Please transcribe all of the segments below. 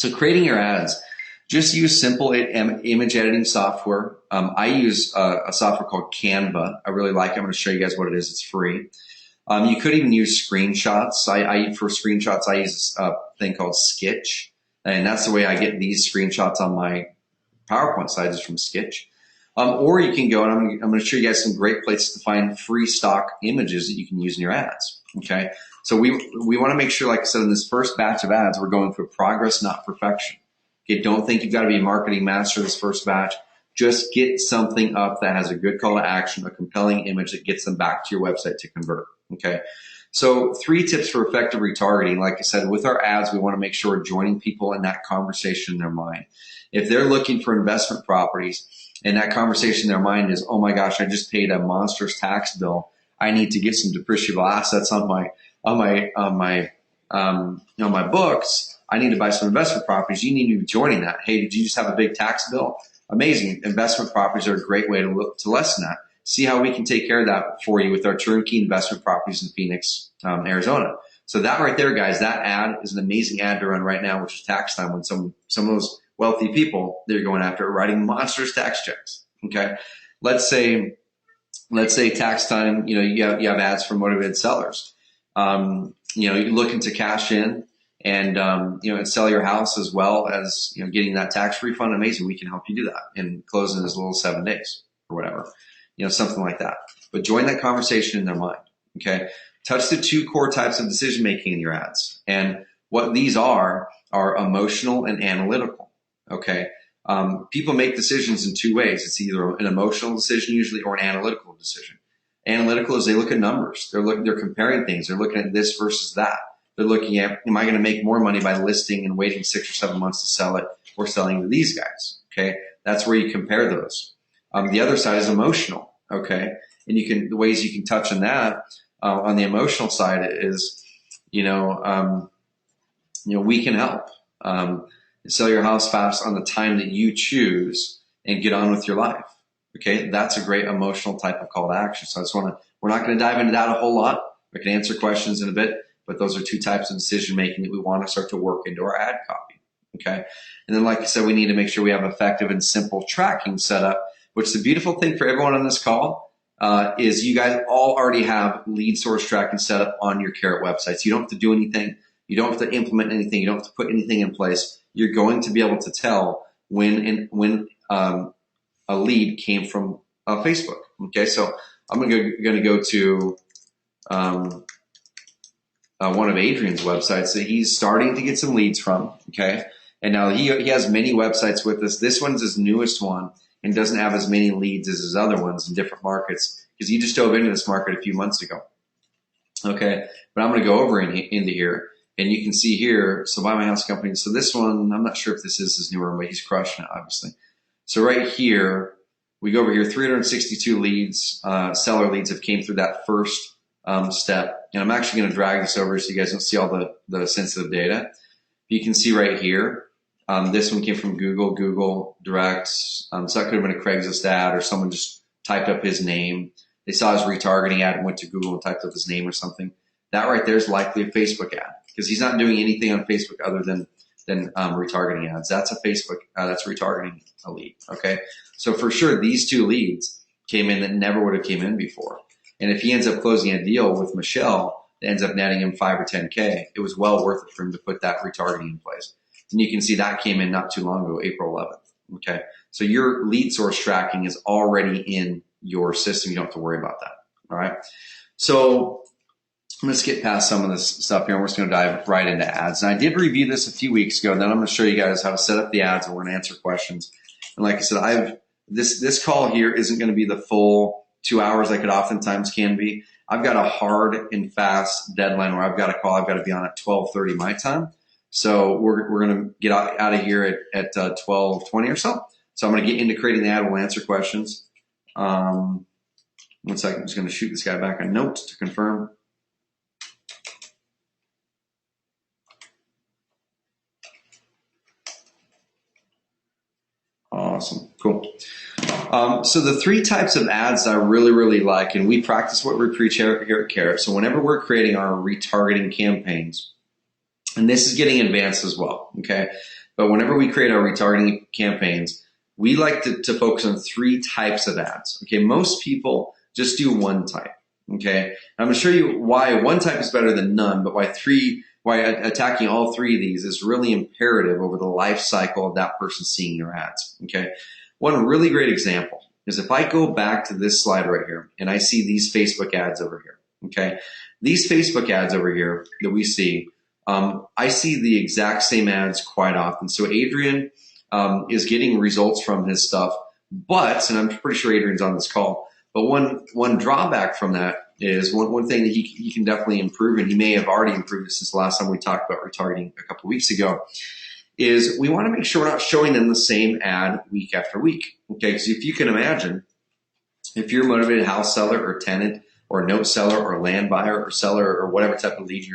So creating your ads, just use simple image editing software. I use a software called Canva. I really like it. I'm going to show you guys what it is. It's free. You could even use screenshots. For screenshots, I use a thing called Sketch. And that's the way I get these screenshots on my PowerPoint slides, is from Sketch. Or you can go, and I'm going to show you guys some great places to find free stock images that you can use in your ads. Okay. So we want to make sure, like I said, in this first batch of ads, we're going for progress, not perfection. Okay. Don't think you've got to be a marketing master this first batch. Just get something up that has a good call to action, a compelling image that gets them back to your website to convert. Okay. So 3 tips for effective retargeting. Like I said, with our ads, we want to make sure we're joining people in that conversation in their mind. If they're looking for investment properties and that conversation in their mind is, oh my gosh, I just paid a monstrous tax bill. I need to get some depreciable assets on my books. I need to buy some investment properties. You need to be joining that. Hey, did you just have a big tax bill? Amazing. Investment properties are a great way to lessen that. See how we can take care of that for you with our turnkey investment properties in Phoenix, Arizona. So that right there, guys, that ad is an amazing ad to run right now, which is tax time, when some of those wealthy people, they're going after writing monstrous tax checks. Okay. Let's say tax time, you have ads for motivated sellers. You're looking to cash in and, and sell your house, as well as, getting that tax refund. Amazing. We can help you do that and close in as little as 7 days or whatever, something like that. But join that conversation in their mind. Okay. Touch the 2 core types of decision making in your ads. And what these are emotional and analytical. Okay. People make decisions in 2 ways. It's either an emotional decision usually, or an analytical decision. Analytical is they look at numbers. They're comparing things. They're looking at this versus that. They're looking at, am I going to make more money by listing and waiting 6 or 7 months to sell it, or selling to these guys? Okay. That's where you compare those. The other side is emotional. Okay. And the ways you can touch on that, on the emotional side is, we can help. Sell your house fast on the time that you choose and get on with your life. Okay. That's a great emotional type of call to action. So we're not going to dive into that a whole lot. We can answer questions in a bit, but those are 2 types of decision making that we want to start to work into our ad copy. Okay. And then, like I said, we need to make sure we have effective and simple tracking set up, which the beautiful thing for everyone on this call is you guys all already have lead source tracking set up on your Carrot websites. You don't have to do anything. You don't have to implement anything. You don't have to put anything in place. You're going to be able to tell when a lead came from Facebook. Okay, so I'm going to go to one of Adrian's websites that he's starting to get some leads from. Okay, and now he has many websites with us. This one's his newest one and doesn't have as many leads as his other ones in different markets, because he just dove into this market a few months ago. Okay, but I'm going to go over into here. And you can see here, so Buy My House Company. So this one, I'm not sure if this is his newer one, but he's crushing it, obviously. So right here, we go over here, 362 leads, seller leads have came through that first step. And I'm actually going to drag this over so you guys don't see all the sensitive data. You can see right here, this one came from Google Direct. So that could have been a Craigslist ad, or someone just typed up his name. They saw his retargeting ad and went to Google and typed up his name or something. That right there is likely a Facebook ad, because he's not doing anything on Facebook other than retargeting ads. That's a Facebook, that's retargeting a lead. Okay. So for sure, these 2 leads came in that never would have came in before. And if he ends up closing a deal with Michelle that ends up netting him 5 or 10K, it was well worth it for him to put that retargeting in place. And you can see that came in not too long ago, April 11th. Okay. So your lead source tracking is already in your system. You don't have to worry about that. All right. So I'm going to skip past some of this stuff here, and we're just going to dive right into ads. And I did review this a few weeks ago. Then I'm going to show you guys how to set up the ads, and we're going to answer questions. And like I said, this call here isn't going to be the full 2 hours like it oftentimes can be. I've got a hard and fast deadline where I've got a call. I've got to be on at 12:30 my time. So we're going to get out of here at 12:20 or so. So I'm going to get into creating the ad. We'll answer questions. 1 second. I'm just going to shoot this guy back a note to confirm. Awesome. Cool. So the 3 types of ads that I really, really like, and we practice what we preach here at Carrot. So whenever we're creating our retargeting campaigns, and this is getting advanced as well, okay? But whenever we create our retargeting campaigns, we like to focus on 3 types of ads. Okay, most people just do one type. Okay, I'm going to show you why one type is better than none, but why attacking all 3 of these is really imperative over the life cycle of that person seeing your ads. Okay, one really great example is if I go back to this slide right here and I see these Facebook ads over here. Okay, these Facebook ads over here that we see, I see the exact same ads quite often. So Adrian is getting results from his stuff, but, and I'm pretty sure Adrian's on this call, but one drawback from that is one thing that he can definitely improve, and he may have already improved it since the last time we talked about retargeting a couple of weeks ago, is we want to make sure we're not showing them the same ad week after week. Okay, because if you can imagine, if you're a motivated house seller or tenant or note seller or land buyer or seller or whatever type of lead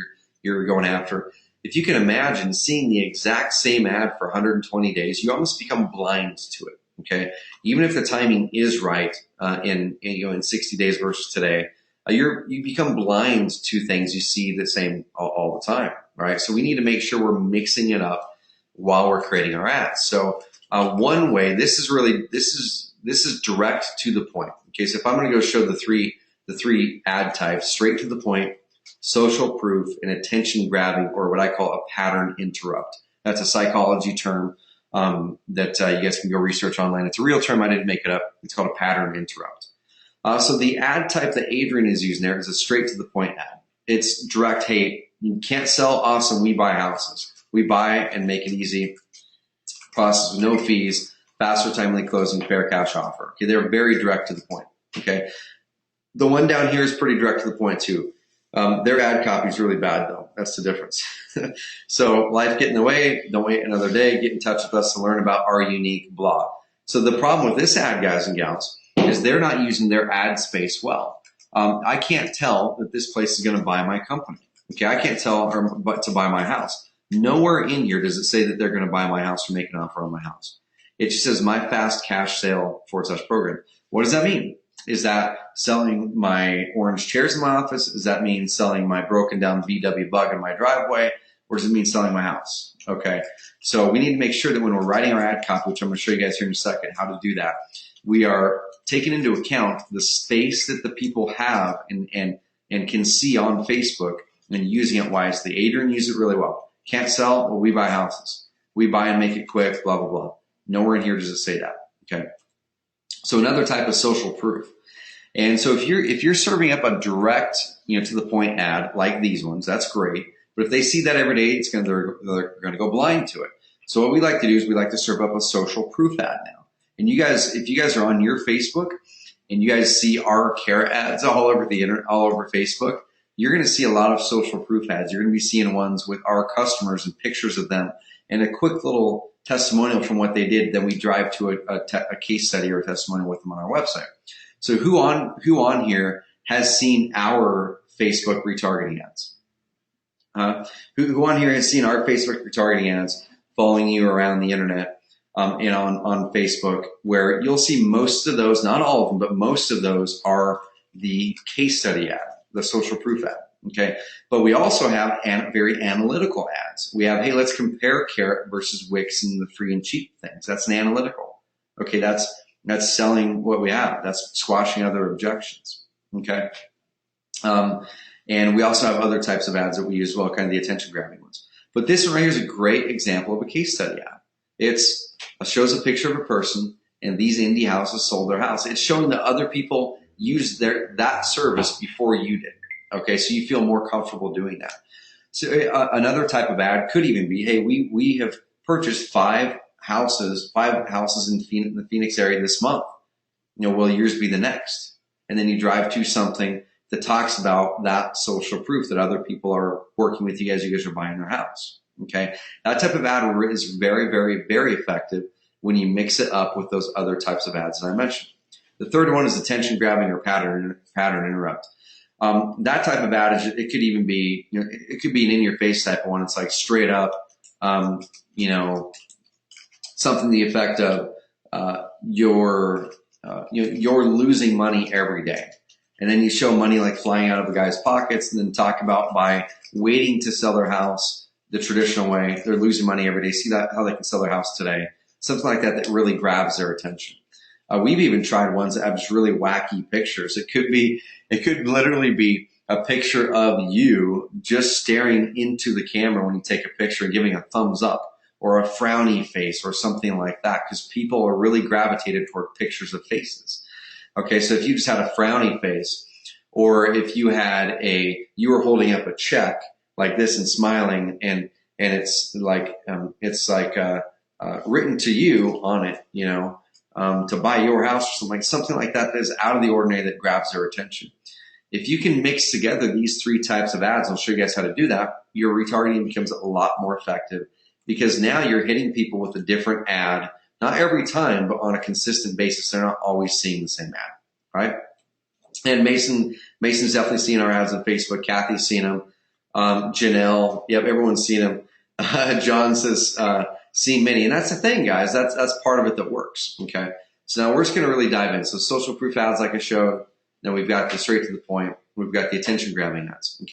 you're going after, if you can imagine seeing the exact same ad for 120 days, you almost become blind to it. Okay, even if the timing is right in 60 days versus today, you become blind to things you see the same all the time, right? So we need to make sure we're mixing it up while we're creating our ads. So one way, this is direct to the point. Okay, so if I'm going to go show the three ad types, straight to the point, social proof, and attention grabbing, or what I call a pattern interrupt. That's a psychology term that you guys can go research online. It's a real term. I didn't make it up. It's called a pattern interrupt. So the ad type that Adrian is using there is a straight to the point ad. It's direct. Hey, you can't sell awesome. We buy houses. We buy and make it easy. Process with no fees, faster, timely closing, fair cash offer. Okay, they're very direct to the point. Okay, the one down here is pretty direct to the point too. Their ad copy is really bad though. That's the difference. So life get in the way. Don't wait another day. Get in touch with us to learn about our unique blog. So the problem with this ad, guys and gals, is they're not using their ad space well. I can't tell that this place is going to buy my company. Okay, I can't tell but to buy my house. Nowhere in here does it say that they're going to buy my house or make an offer on my house. It just says my fast cash sale / program. What does that mean? Is that selling my orange chairs in my office? Does that mean selling my broken down VW bug in my driveway? Or does it mean selling my house? Okay, so we need to make sure that when we're writing our ad copy, which I'm going to show you guys here in a second how to do that, we are taking into account the space that the people have and can see on Facebook and using it wisely. Adrian used it really well. Can't sell? Well, we buy houses. We buy and make it quick, blah, blah, blah. Nowhere in here does it say that, okay? So another type of social proof. And so if you're serving up a direct, to the point ad like these ones, that's great. But if they see that every day, they're going to go blind to it. So what we like to do is we like to serve up a social proof ad now. And you guys, if you guys are on your Facebook and you guys see our Carrot ads all over the internet, all over Facebook, you're going to see a lot of social proof ads. You're going to be seeing ones with our customers and pictures of them and a quick little testimonial from what they did. Then we drive to a case study or a testimonial with them on our website. So who on here has seen our Facebook retargeting ads? Who on here has seen our Facebook retargeting ads following you around the internet and on Facebook, where you'll see most of those, not all of them, but most of those are the case study ad, the social proof ad. Okay, but we also have very analytical ads. We have, hey, let's compare Carrot versus Wix and the free and cheap things. That's an analytical. Okay, that's selling what we have. That's squashing other objections. Okay, and we also have other types of ads that we use as well, kind of the attention grabbing ones. But this one right here is a great example of a case study ad. It shows a picture of a person, and these indie houses sold their house. It's showing that other people used that service before you did. Okay, so you feel more comfortable doing that. So another type of ad could even be, hey, we have purchased five houses in the Phoenix area this month. Will yours be the next? And then you drive to something that talks about that social proof that other people are working with you guys are buying their house. Okay, that type of ad is very, very, very effective when you mix it up with those other types of ads that I mentioned. The third one is attention grabbing or pattern interrupt. That type of ad, it could even be, it could be an in-your-face type of one. It's like straight up, something to the effect of you're losing money every day. And then you show money like flying out of the guy's pockets, and then talk about by waiting to sell their house, the traditional way. They're losing money every day. See that how they can sell their house today. Something like that that really grabs their attention. We've even tried ones that have just really wacky pictures. It could literally be a picture of you just staring into the camera when you take a picture and giving a thumbs up, or a frowny face or something like that, because people are really gravitated toward pictures of faces. Okay, so if you just had a frowny face, or if you were holding up a check like this and smiling, and it's like written to you on it, to buy your house or something like that is out of the ordinary that grabs their attention. If you can mix together these 3 types of ads, I'll show you guys how to do that, your retargeting becomes a lot more effective, because now you're hitting people with a different ad, not every time, but on a consistent basis. They're not always seeing the same ad, right? And Mason's definitely seen our ads on Facebook. Kathy's seen them. Janelle, yep, everyone's seen them. John says, seen many. And that's the thing, guys. That's part of it that works, okay? So now we're just going to really dive in. So social proof ads like I showed. Then we've got the straight to the point. We've got the attention grabbing ads. Okay?